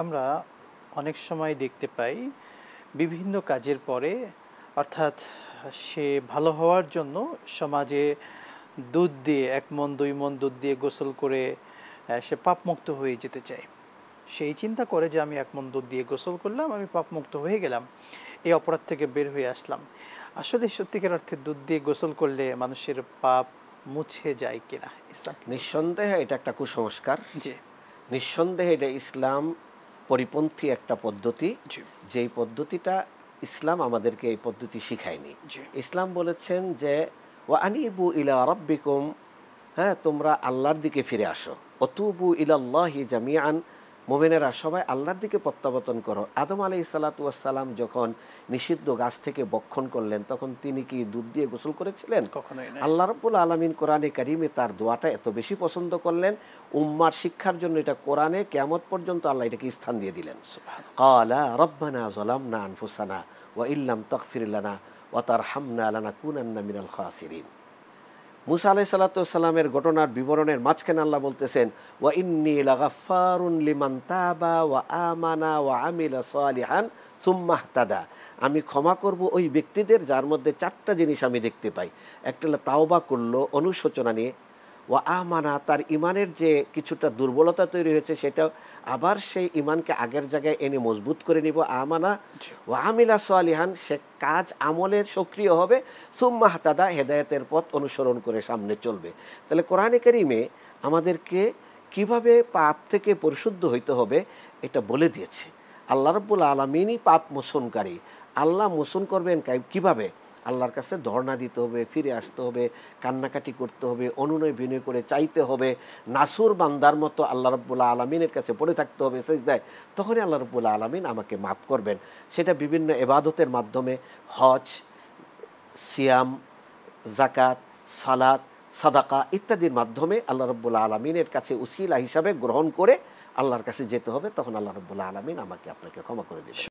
আমরা অনেক সময় দেখতে পাই বিভিন্ন কাজের পরে, অর্থাৎ সে ভালো হওয়ার জন্য সমাজে দুধ দিয়ে 1 মণ 2 মণ দুধ দিয়ে গোসল করে সে পাপমুক্ত হয়ে যেতে চায়। সেই চিন্তা করে যে আমি 1 মণ দুধ দিয়ে গোসল করলাম, আমি পাপমুক্ত হয়ে গেলাম, এই অপরাধ থেকে বের হয়ে আসলাম। আসলে সত্যিকার অর্থে দুধ দিয়ে গোসল করলে মানুষের পাপ মুছে যায় কিনা? ইসলাম নিঃসন্দেহে এটা একটা কুসংস্কার। জি নিঃসন্দেহে এটা ইসলাম পরিপন্থী একটা পদ্ধতি, জি যেই পদ্ধতিটা ইসলাম আমাদেরকে এই পদ্ধতি শিখায়নি। জি ইসলাম বলেছেন যে ওয়া আনিবু ইলা রাব্বিকুম, হ্যাঁ, তোমরা আল্লাহর দিকে ফিরে আসো। অতুবু ইলাল্লাহি জামিআন, মুমিনেরা সবাই আল্লাহর দিকে প্রত্যাবর্তন করো। আদম আলাইহিস সালাতু ওয়াস সালাম যখন নিষিদ্ধ গাছ থেকে ভক্ষণ করলেন, তখন তিনি কি দুধ দিয়ে গোসল করেছিলেন? কখনোই না। আল্লাহ রাব্বুল আলামিন কোরআনে কারিমে তার দোয়াটা এত বেশি পছন্দ করলেন, উম্মার শিক্ষার জন্য এটা কোরআনে কিয়ামত পর্যন্ত আল্লাহ এটাকে স্থান দিয়ে দিলেন। ক্বালা রাব্বানা যালামনা আনফুসানা ওয়া ইল্লাম তাগফির লানা ওয়া তারহামনা লানাকুনান্না মিনাল খাসিরিন। মুসা আলাইহিস সালাতু ওয়াস সালামের ঘটনার বিবরণের মাঝখানে আল্লাহ বলতেছেন ওয়া ইন্নী লাগাফফারুন লিমান তাবা ওয়া আমানা ওয়া আমিলা সালিহান সুম্মা ইহতাদা। আমি ক্ষমা করব ওই ব্যক্তিদের যার মধ্যে 4টা জিনিস আমি দেখতে পাই। একটা হলো তাওবা করলো, অনুশোচনা নিয়ে, ওয়া আমানা, তার ইমানের যে কিছুটা দুর্বলতা তৈরি হয়েছে সেটাও আবার সেই ইমানকে আগের জায়গায় এনে মজবুত করে নিব, আমানা। ওয়া আমিলা সালিহান, সে কাজ আমলের সক্রিয় হবে, সুম্মা ইহতাদা, হেদায়েতের পথ অনুসরণ করে সামনে চলবে। তাহলে কোরআনে কারিমে আমাদেরকে কিভাবে পাপ থেকে পরিশুদ্ধ হইতে হবে এটা বলে দিয়েছে। আল্লাহ রাব্বুল আলামিনই পাপ মোচনকারী। আল্লাহ মোচন করবেন কিভাবে? আল্লাহর কাছে ধর্ণা দিতে হবে, ফিরে আসতে হবে, কান্নাকাটি করতে হবে, অনুনয় বিনয় করে চাইতে হবে, নাসুর বান্দার মতো আল্লাহ রাব্বুল আলামিনের কাছে পড়ে থাকতে হবে সিজদায়। তখনই আল্লাহ রাব্বুল আলামিন আমাকে মাফ করবেন। সেটা বিভিন্ন ইবাদতের মাধ্যমে, হজ, সিয়াম, যাকাত, সালাত, সাদাকা ইত্যাদির মাধ্যমে আল্লাহ রাব্বুল আলামিনের কাছে উসিলা হিসাবে গ্রহণ করে আল্লাহর কাছে যেতে হবে। তখন আল্লাহ রাব্বুল আলামিন আমাকে আপনাকে ক্ষমা করে দেবেন।